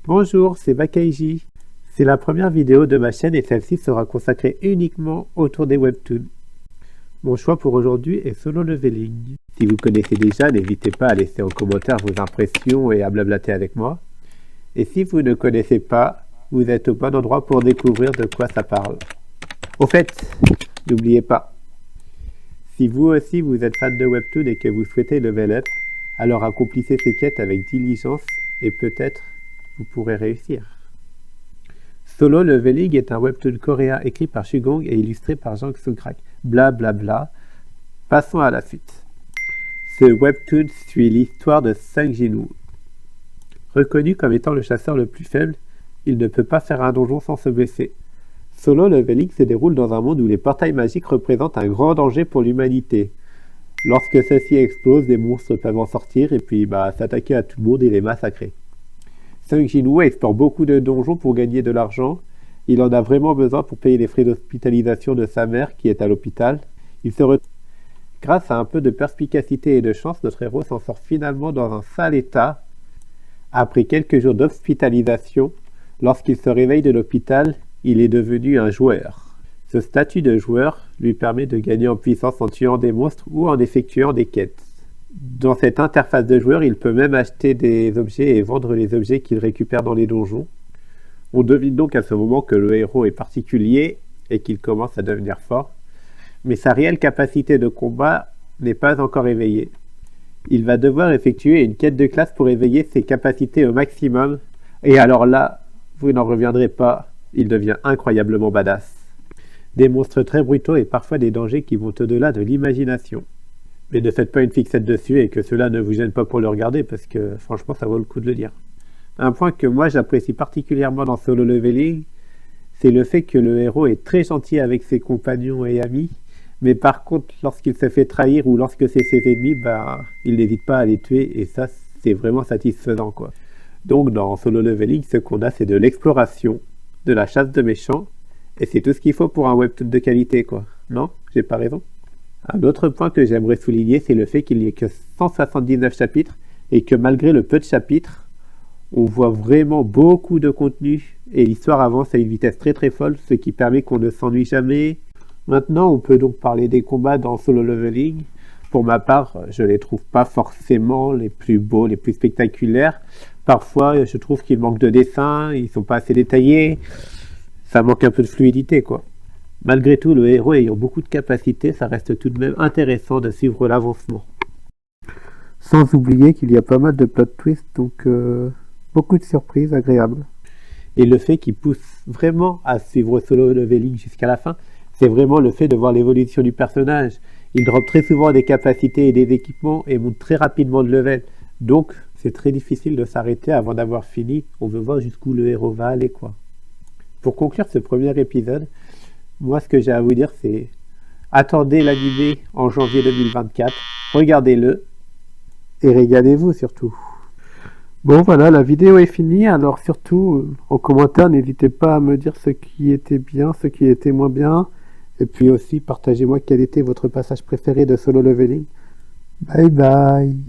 Bonjour, c'est Bakaiji. C'est la première vidéo de ma chaîne et celle-ci sera consacrée uniquement autour des webtoons. Mon choix pour aujourd'hui est Solo Leveling. Si vous connaissez déjà, n'hésitez pas à laisser en commentaire vos impressions et à blablater avec moi. Et si vous ne connaissez pas, vous êtes au bon endroit pour découvrir de quoi ça parle. Au fait, n'oubliez pas, si vous aussi vous êtes fan de webtoon et que vous souhaitez level up, alors accomplissez ces quêtes avec diligence et peut-être vous pourrez réussir. Solo Leveling est un webtoon coréen écrit par Shugong et illustré par Jang Sung-krak. Bla bla bla. Passons à la suite. Ce webtoon suit l'histoire de Sung Jin-woo. Reconnu comme étant le chasseur le plus faible, il ne peut pas faire un donjon sans se blesser. Solo Leveling se déroule dans un monde où les portails magiques représentent un grand danger pour l'humanité. Lorsque ceux-ci explosent, des monstres peuvent en sortir et puis s'attaquer à tout le monde et les massacrer. Sung Jin-woo explore beaucoup de donjons pour gagner de l'argent. Il en a vraiment besoin pour payer les frais d'hospitalisation de sa mère qui est à l'hôpital. Grâce à un peu de perspicacité et de chance, notre héros s'en sort finalement dans un sale état. Après quelques jours d'hospitalisation, lorsqu'il se réveille de l'hôpital, il est devenu un joueur. Ce statut de joueur lui permet de gagner en puissance en tuant des monstres ou en effectuant des quêtes. Dans cette interface de joueur, il peut même acheter des objets et vendre les objets qu'il récupère dans les donjons. On devine donc à ce moment que le héros est particulier et qu'il commence à devenir fort, mais sa réelle capacité de combat n'est pas encore éveillée. Il va devoir effectuer une quête de classe pour éveiller ses capacités au maximum, et alors là, vous n'en reviendrez pas, il devient incroyablement badass. Des monstres très brutaux et parfois des dangers qui vont au-delà de l'imagination. Mais ne faites pas une fixette dessus et que cela ne vous gêne pas pour le regarder parce que franchement ça vaut le coup de le dire. Un point que moi j'apprécie particulièrement dans Solo Leveling, c'est le fait que le héros est très gentil avec ses compagnons et amis, mais par contre lorsqu'il se fait trahir ou lorsque c'est ses ennemis, il n'hésite pas à les tuer et ça c'est vraiment satisfaisant quoi. Donc dans Solo Leveling, ce qu'on a c'est de l'exploration, de la chasse de méchants, et c'est tout ce qu'il faut pour un webtoon de qualité quoi. Non? J'ai pas raison? Un autre point que j'aimerais souligner, c'est le fait qu'il n'y ait que 179 chapitres et que malgré le peu de chapitres, on voit vraiment beaucoup de contenu et l'histoire avance à une vitesse très très folle, ce qui permet qu'on ne s'ennuie jamais. Maintenant, on peut donc parler des combats dans Solo Leveling. Pour ma part, je les trouve pas forcément les plus beaux, les plus spectaculaires. Parfois, je trouve qu'il manque de dessin, ils sont pas assez détaillés, ça manque un peu de fluidité quoi. Malgré tout, le héros ayant beaucoup de capacités, ça reste tout de même intéressant de suivre l'avancement. Sans oublier qu'il y a pas mal de plot twists, donc beaucoup de surprises agréables. Et le fait qu'il pousse vraiment à suivre Solo Leveling jusqu'à la fin, c'est vraiment le fait de voir l'évolution du personnage. Il drop très souvent des capacités et des équipements et monte très rapidement de level. Donc, c'est très difficile de s'arrêter avant d'avoir fini. On veut voir jusqu'où le héros va aller, quoi. Pour conclure ce premier épisode, moi, ce que j'ai à vous dire, c'est attendez l'animé en janvier 2024, regardez-le et régalez-vous surtout. Bon, voilà, la vidéo est finie, alors surtout, en commentaire, n'hésitez pas à me dire ce qui était bien, ce qui était moins bien, et puis aussi, partagez-moi quel était votre passage préféré de Solo Leveling. Bye bye.